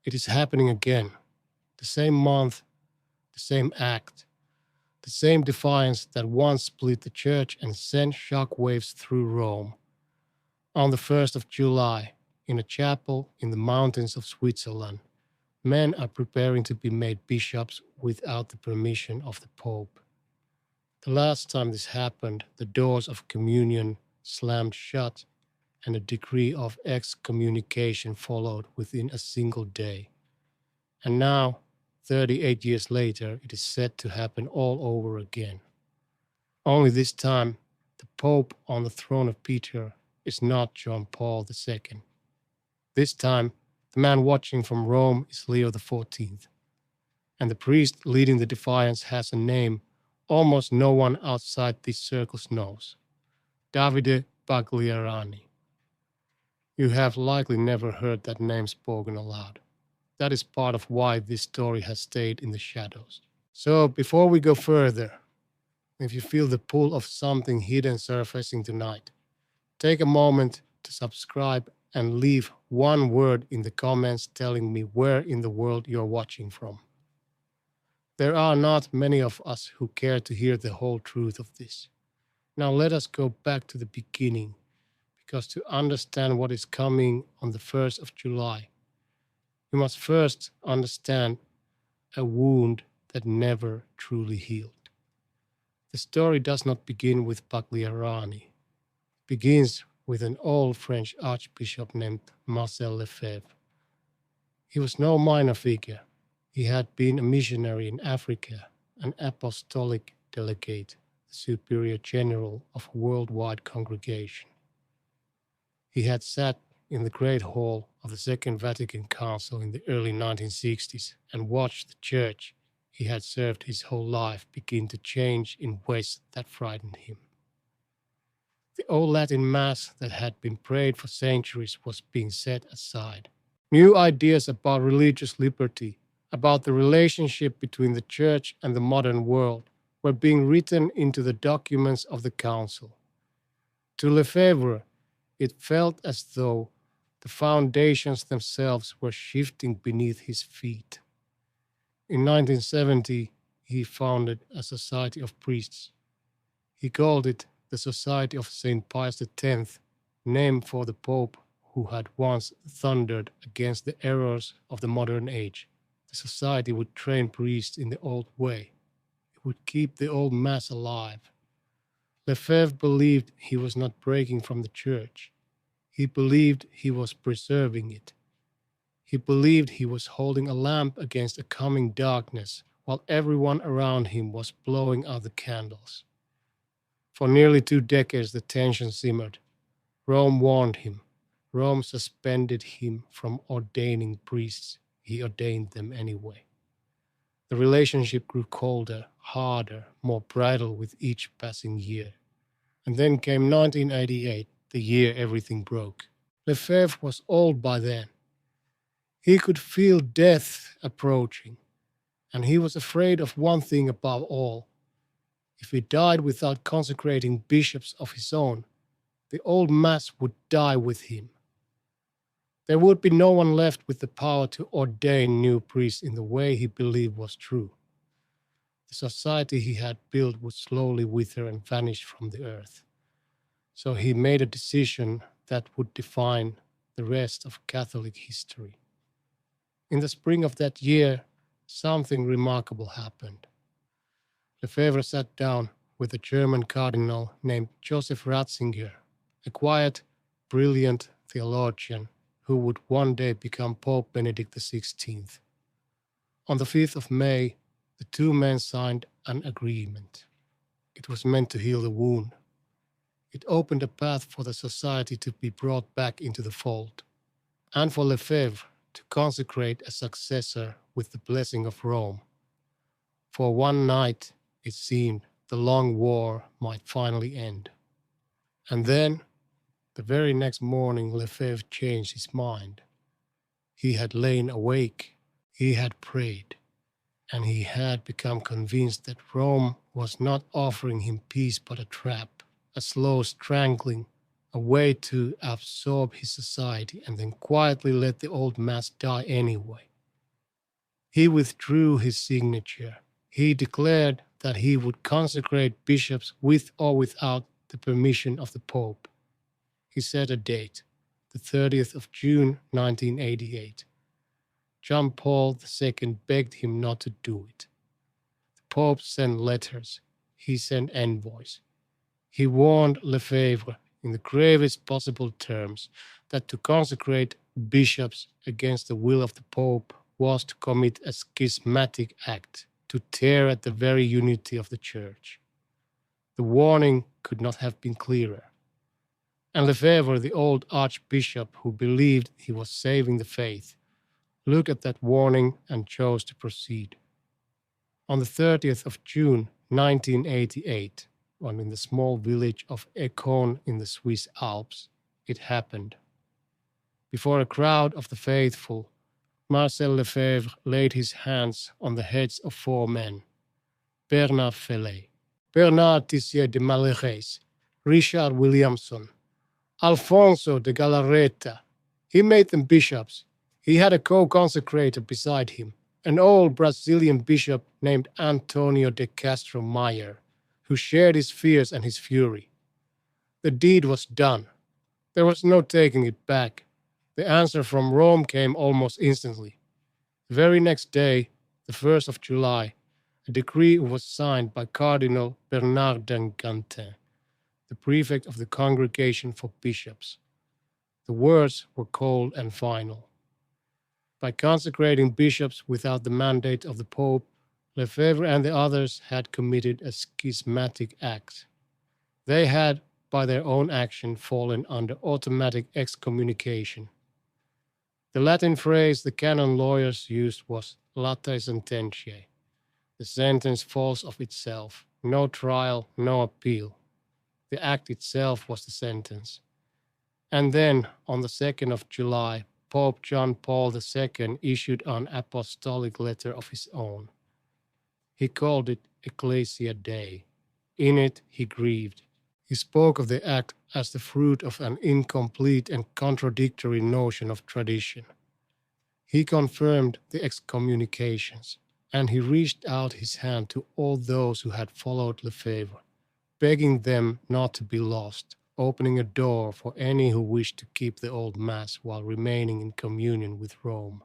It is happening again. The same month, the same act, the same defiance that once split the church and sent shockwaves through Rome. On the 1st of July, in a chapel in the mountains of Switzerland, men are preparing to be made bishops without the permission of the Pope. The last time this happened, the doors of communion slammed shut and a decree of excommunication followed within a single day. And now, 38 years later, it is set to happen all over again. Only this time, the Pope on the throne of Peter is not John Paul II. This time, the man watching from Rome is Leo XIV. And the priest leading the defiance has a name almost no one outside these circles knows: Davide Pagliarani. You have likely never heard that name spoken aloud. That is part of why this story has stayed in the shadows. So before we go further, if you feel the pull of something hidden surfacing tonight, take a moment to subscribe and leave one word in the comments telling me where in the world you're watching from. There are not many of us who care to hear the whole truth of this. Now let us go back to the beginning, because to understand what is coming on the 1st of July, you must first understand a wound that never truly healed. The story does not begin with Pagliarani. It begins with an old French archbishop named Marcel Lefebvre. He was no minor figure. He had been a missionary in Africa, an apostolic delegate, the superior general of a worldwide congregation. He had sat in the Great Hall of the Second Vatican Council in the early 1960s and watched the church he had served his whole life begin to change in ways that frightened him. The old Latin Mass that had been prayed for centuries was being set aside. New ideas about religious liberty, about the relationship between the church and the modern world, were being written into the documents of the council. To Lefebvre, it felt as though the foundations themselves were shifting beneath his feet. In 1970, he founded a society of priests. He called it the Society of St. Pius X, named for the Pope who had once thundered against the errors of the modern age. The society would train priests in the old way. It would keep the old Mass alive. Lefebvre believed he was not breaking from the church. He believed he was preserving it. He believed he was holding a lamp against a coming darkness while everyone around him was blowing out the candles. For nearly 2 decades the tension simmered. Rome warned him. Rome suspended him from ordaining priests. He ordained them anyway. The relationship grew colder, harder, more brittle with each passing year. And then came 1988, the year everything broke. Lefebvre was old by then. He could feel death approaching, and he was afraid of one thing above all. If he died without consecrating bishops of his own, the old Mass would die with him. There would be no one left with the power to ordain new priests in the way he believed was true. The society he had built would slowly wither and vanish from the earth. So he made a decision that would define the rest of Catholic history. In the spring of that year, something remarkable happened. Lefebvre sat down with a German cardinal named Joseph Ratzinger, a quiet, brilliant theologian who would one day become Pope Benedict XVI. On the 5th of May, the two men signed an agreement. It was meant to heal the wound. It opened a path for the society to be brought back into the fold, and for Lefebvre to consecrate a successor with the blessing of Rome. For one night, it seemed, the long war might finally end. And then, the very next morning, Lefebvre changed his mind. He had lain awake, he had prayed, and he had become convinced that Rome was not offering him peace but a trap, a slow strangling, a way to absorb his society and then quietly let the old Mass die anyway. He withdrew his signature. He declared that he would consecrate bishops with or without the permission of the Pope. He set a date, the 30th of June 1988. John Paul II begged him not to do it. The Pope sent letters. He sent envoys. He warned Lefebvre in the gravest possible terms that to consecrate bishops against the will of the Pope was to commit a schismatic act, to tear at the very unity of the Church. The warning could not have been clearer. And Lefebvre, the old archbishop who believed he was saving the faith, looked at that warning and chose to proceed. On the 30th of June 1988, when in the small village of Écon in the Swiss Alps, it happened. Before a crowd of the faithful, Marcel Lefebvre laid his hands on the heads of 4 men: Bernard Fellet, Bernard Tissier de Malherès, Richard Williamson, Alfonso de Galarreta. He made them bishops. He had a co-consecrator beside him, an old Brazilian bishop named Antonio de Castro Mayer, who shared his fears and his fury. The deed was done. There was no taking it back. The answer from Rome came almost instantly. The very next day, the 1st of July, a decree was signed by Cardinal Bernardin Gantin, the prefect of the Congregation for Bishops. The words were cold and final. By consecrating bishops without the mandate of the Pope, Lefebvre and the others had committed a schismatic act. They had, by their own action, fallen under automatic excommunication. The Latin phrase the canon lawyers used was latae sententiae. The sentence falls of itself, no trial, no appeal. The act itself was the sentence. And then, on the 2nd of July, Pope John Paul II issued an apostolic letter of his own. He called it Ecclesia Dei. In it, he grieved. He spoke of the act as the fruit of an incomplete and contradictory notion of tradition. He confirmed the excommunications, and he reached out his hand to all those who had followed Lefebvre, begging them not to be lost, opening a door for any who wished to keep the old Mass while remaining in communion with Rome.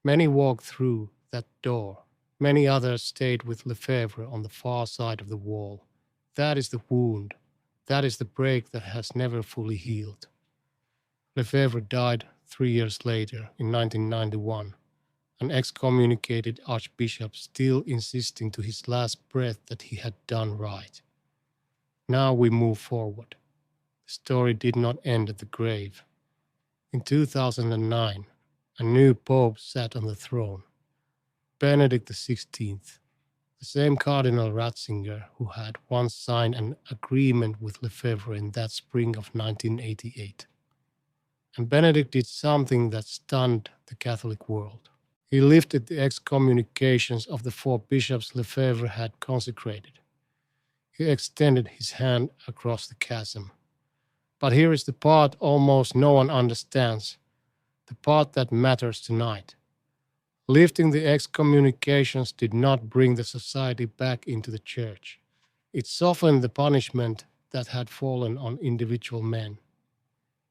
Many walked through that door. Many others stayed with Lefebvre on the far side of the wall. That is the wound. That is the break that has never fully healed. Lefebvre died 3 years later, in 1991, an excommunicated archbishop still insisting to his last breath that he had done right. Now we move forward. The story did not end at the grave. In 2009, a new pope sat on the throne, Benedict XVI, the same Cardinal Ratzinger who had once signed an agreement with Lefebvre in that spring of 1988. And Benedict did something that stunned the Catholic world. He lifted the excommunications of the 4 bishops Lefebvre had consecrated. He extended his hand across the chasm. But here is the part almost no one understands, the part that matters tonight. Lifting the excommunications did not bring the society back into the Church. It softened the punishment that had fallen on individual men.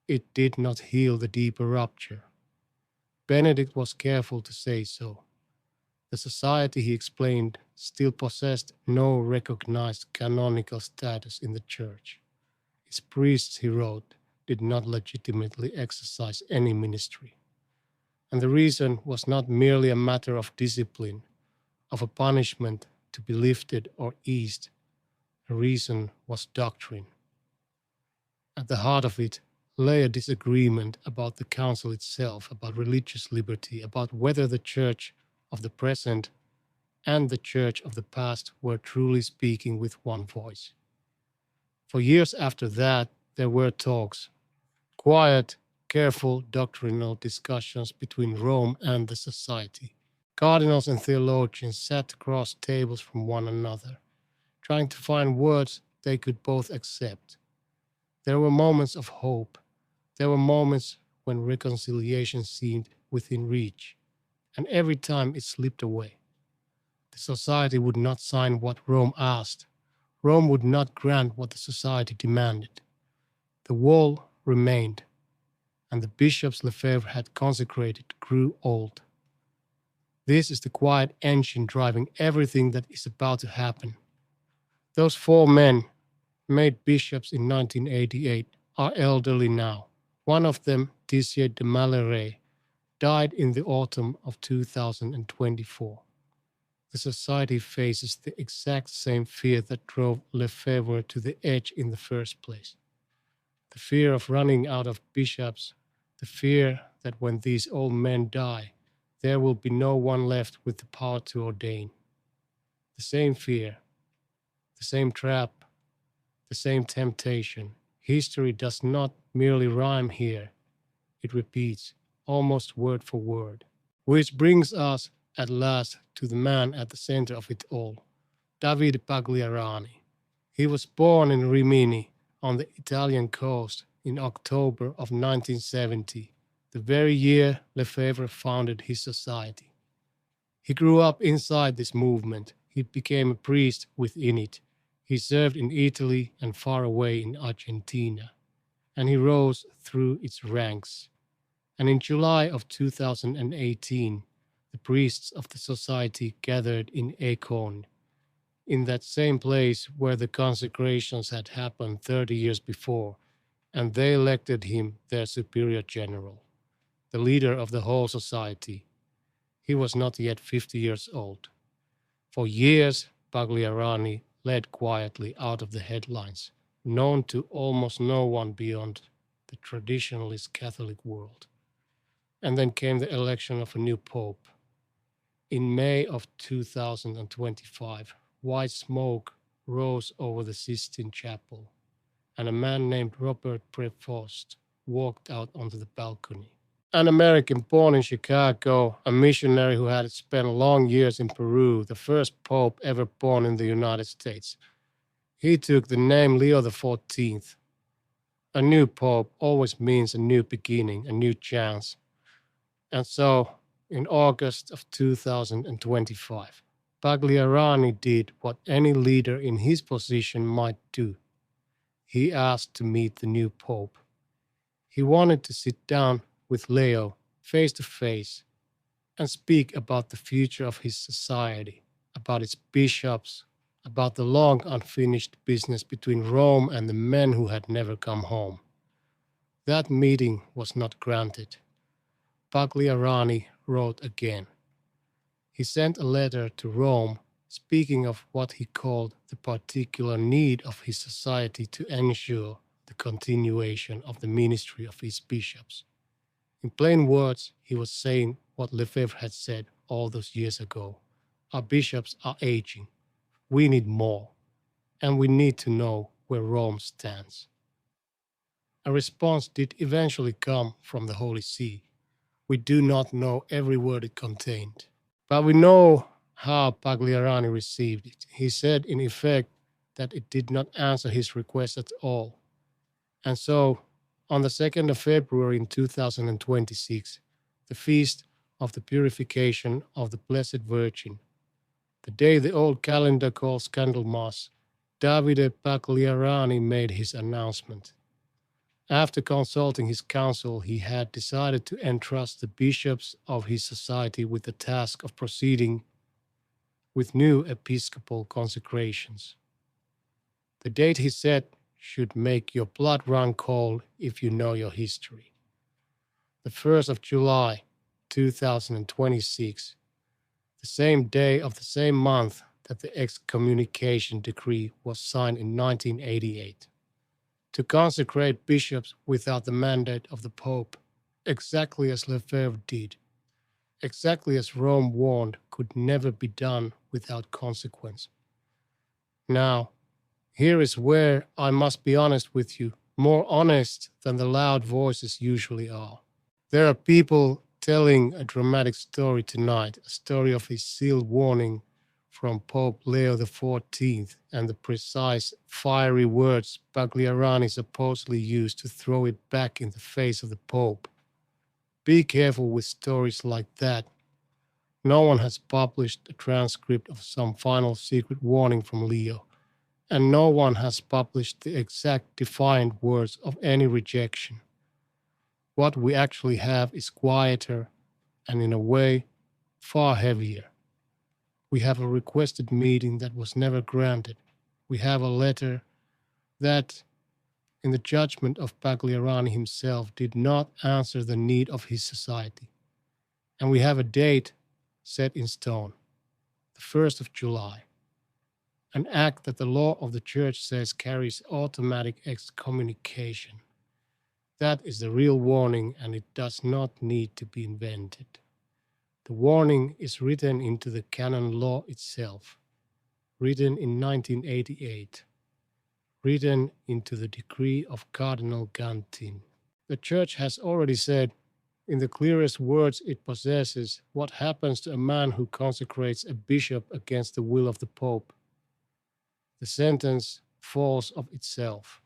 It did not heal the deeper rupture. Benedict was careful to say so. The society, he explained, still possessed no recognized canonical status in the Church. Its priests, he wrote, did not legitimately exercise any ministry. And the reason was not merely a matter of discipline, of a punishment to be lifted or eased. The reason was doctrine. At the heart of it lay a disagreement about the council itself, about religious liberty, about whether the Church of the present and the Church of the past were truly speaking with one voice. For years after that, there were talks, quiet, careful doctrinal discussions between Rome and the society. Cardinals and theologians sat across tables from one another, trying to find words they could both accept. There were moments of hope. There were moments when reconciliation seemed within reach. and every time it slipped away. The society would not sign what Rome asked. Rome would not grant what the society demanded. The wall remained, and the bishops Lefebvre had consecrated grew old. This is the quiet engine driving everything that is about to happen. Those four men, made bishops in 1988, are elderly now. One of them, Dizier de Maleret, died in the autumn of 2024. The society faces the exact same fear that drove Lefebvre to the edge in the first place. The fear of running out of bishops, the fear that when these old men die, there will be no one left with the power to ordain. The same fear, the same trap, the same temptation. History does not merely rhyme here, it repeats, almost word for word. Which brings us at last to the man at the center of it all, Davide Pagliarani. He was born in Rimini on the Italian coast in October of 1970, the very year Lefebvre founded his society. He grew up inside this movement. He became a priest within it. He served in Italy and far away in Argentina, and he rose through its ranks. And in July of 2018, the priests of the society gathered in Ancona, in that same place where the consecrations had happened 30 years before, and they elected him their superior general, the leader of the whole society. He was not yet 50 years old. For years, Pagliarani led quietly out of the headlines, known to almost no one beyond the traditionalist Catholic world. And then came the election of a new pope. In May of 2025, white smoke rose over the Sistine Chapel, and a man named Robert Prevost walked out onto the balcony. An American born in Chicago, a missionary who had spent long years in Peru, the first pope ever born in the United States. He took the name Leo XIV. A new pope always means a new beginning, a new chance. And so, in August of 2025, Pagliarani did what any leader in his position might do. He asked to meet the new pope. He wanted to sit down with Leo face to face and speak about the future of his society, about its bishops, about the long unfinished business between Rome and the men who had never come home. That meeting was not granted. Pagliarani wrote again. He sent a letter to Rome speaking of what he called the particular need of his society to ensure the continuation of the ministry of his bishops. In plain words, he was saying what Lefebvre had said all those years ago. Our bishops are aging. We need more, and we need to know where Rome stands. A response did eventually come from the Holy See. We do not know every word it contained, but we know how Pagliarani received it. He said, in effect, that it did not answer his request at all. And so, on the 2nd of February in 2026, the feast of the purification of the Blessed Virgin, the day the old calendar calls Candlemas, Davide Pagliarani made his announcement. After consulting his council, he had decided to entrust the bishops of his society with the task of proceeding with new episcopal consecrations. The date he set should make your blood run cold if you know your history. The 1st of July, 2026, the same day of the same month that the excommunication decree was signed in 1988. To consecrate bishops without the mandate of the Pope, exactly as Lefebvre did, exactly as Rome warned could never be done without consequence. Now, here is where I must be honest with you, more honest than the loud voices usually are. There are people telling a dramatic story tonight, a story of his sealed warning from Pope Leo XIV and the precise, fiery words Pagliarani supposedly used to throw it back in the face of the Pope. Be careful with stories like that. No one has published a transcript of some final secret warning from Leo, and no one has published the exact defiant words of any rejection. What we actually have is quieter and, in a way, far heavier. We have a requested meeting that was never granted. We have a letter that, in the judgment of Pagliarani himself, did not answer the need of his society. And we have a date set in stone, the 1st of July, an act that the law of the church says carries automatic excommunication. That is the real warning, and it does not need to be invented. The warning is written into the canon law itself, written in 1988, written into the decree of Cardinal Gantin. The church has already said, in the clearest words it possesses, what happens to a man who consecrates a bishop against the will of the Pope. The sentence falls of itself.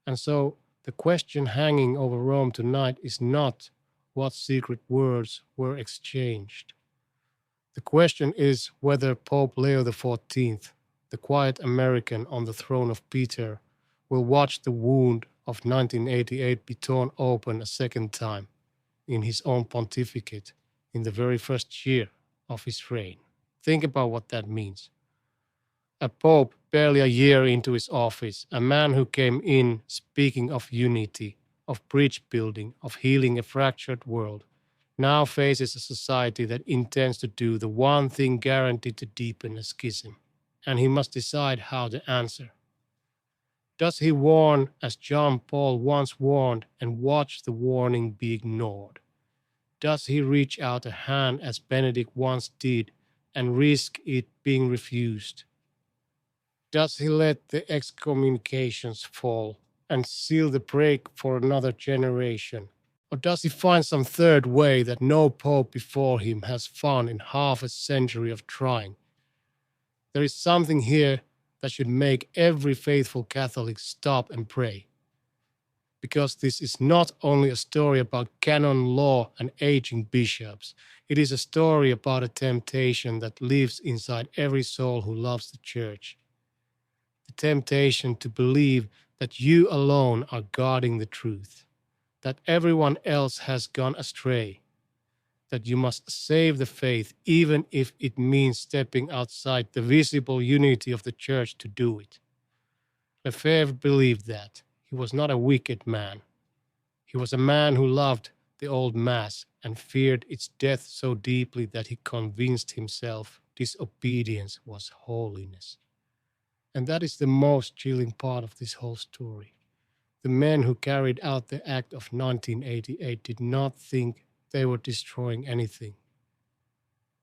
And so the question hanging over Rome tonight is not what secret words were exchanged. The question is whether Pope Leo XIV, the quiet American on the throne of Peter, will watch the wound of 1988 be torn open a second time in his own pontificate in the very first year of his reign. Think about what that means. A pope barely a year into his office, a man who came in speaking of unity, of bridge building, of healing a fractured world, now faces a society that intends to do the one thing guaranteed to deepen a schism, and he must decide how to answer. Does he warn as John Paul once warned and watch the warning be ignored? Does he reach out a hand as Benedict once did and risk it being refused? Does he let the excommunications fall and seal the break for another generation? Or does he find some third way that no pope before him has found in half a century of trying? There is something here that should make every faithful Catholic stop and pray. Because this is not only a story about canon law and aging bishops, it is a story about a temptation that lives inside every soul who loves the church. The temptation to believe that you alone are guarding the truth, that everyone else has gone astray, that you must save the faith even if it means stepping outside the visible unity of the church to do it. Lefebvre believed that. He was not a wicked man. He was a man who loved the old Mass and feared its death so deeply that he convinced himself disobedience was holiness. And that is the most chilling part of this whole story. The men who carried out the act of 1988 did not think they were destroying anything.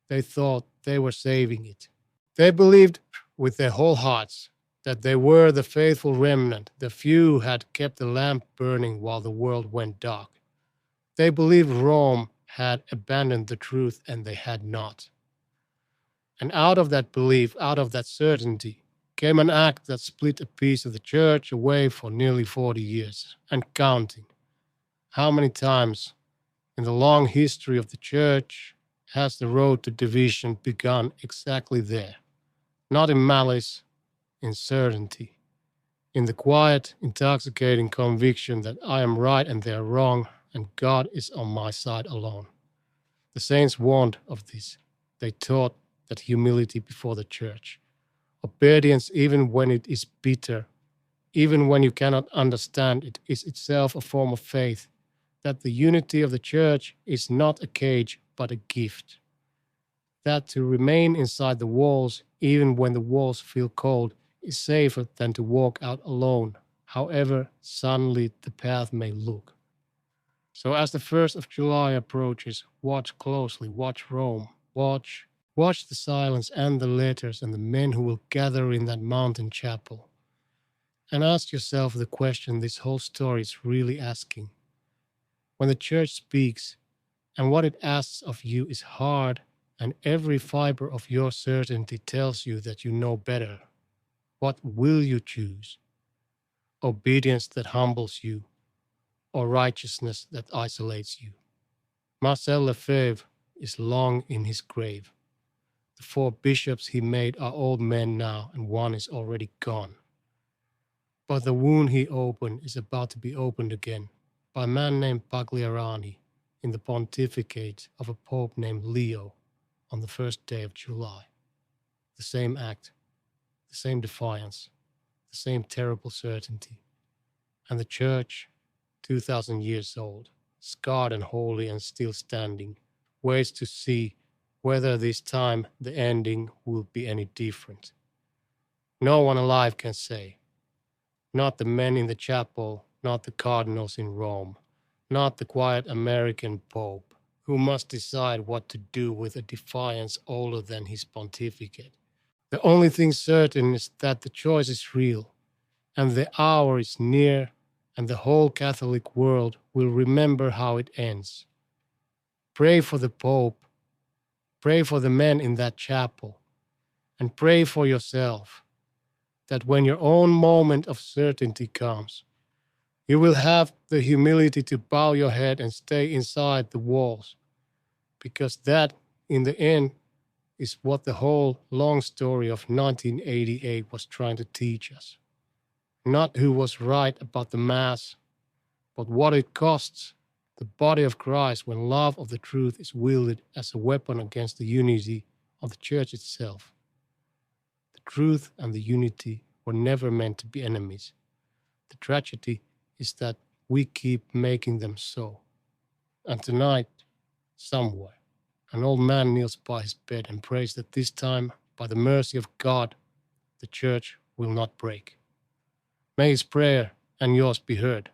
They thought they were saving it. They believed with their whole hearts that they were the faithful remnant, the few who had kept the lamp burning while the world went dark. They believed Rome had abandoned the truth and they had not. And out of that belief, out of that certainty, came an act that split a piece of the church away for nearly 40 years and counting. How many times in the long history of the church has the road to division begun exactly there? Not in malice, in certainty, in the quiet, intoxicating conviction that I am right and they are wrong, and God is on my side alone. The saints warned of this. They taught that humility before the church, obedience even when it is bitter, even when you cannot understand it, is itself a form of faith, that the unity of the church is not a cage but a gift, that to remain inside the walls, even when the walls feel cold, is safer than to walk out alone, however sunlit the path may look. So as the 1st of July approaches, watch closely, watch Rome, watch the silence and the letters and the men who will gather in that mountain chapel. And ask yourself the question this whole story is really asking. When the church speaks, and what it asks of you is hard, and every fiber of your certainty tells you that you know better, what will you choose? Obedience that humbles you, or righteousness that isolates you? Marcel Lefebvre is long in his grave. The 4 bishops he made are old men now, and one is already gone. But the wound he opened is about to be opened again by a man named Pagliarani in the pontificate of a pope named Leo on the first day of July. The same act, the same defiance, the same terrible certainty. And the church, 2,000 years old, scarred and holy and still standing, waits to see whether this time the ending will be any different. No one alive can say. Not the men in the chapel, not the cardinals in Rome, not the quiet American pope, who must decide what to do with a defiance older than his pontificate. The only thing certain is that the choice is real, and the hour is near, and the whole Catholic world will remember how it ends. Pray for the Pope, pray for the men in that chapel, and pray for yourself, that when your own moment of certainty comes, you will have the humility to bow your head and stay inside the walls, because that, in the end, is what the whole long story of 1988 was trying to teach us. Not who was right about the Mass, but what it costs the body of Christ when love of the truth is wielded as a weapon against the unity of the Church itself. The truth and the unity were never meant to be enemies. The tragedy is that we keep making them so. And tonight, somewhere, an old man kneels by his bed and prays that this time, by the mercy of God, the Church will not break. May his prayer and yours be heard.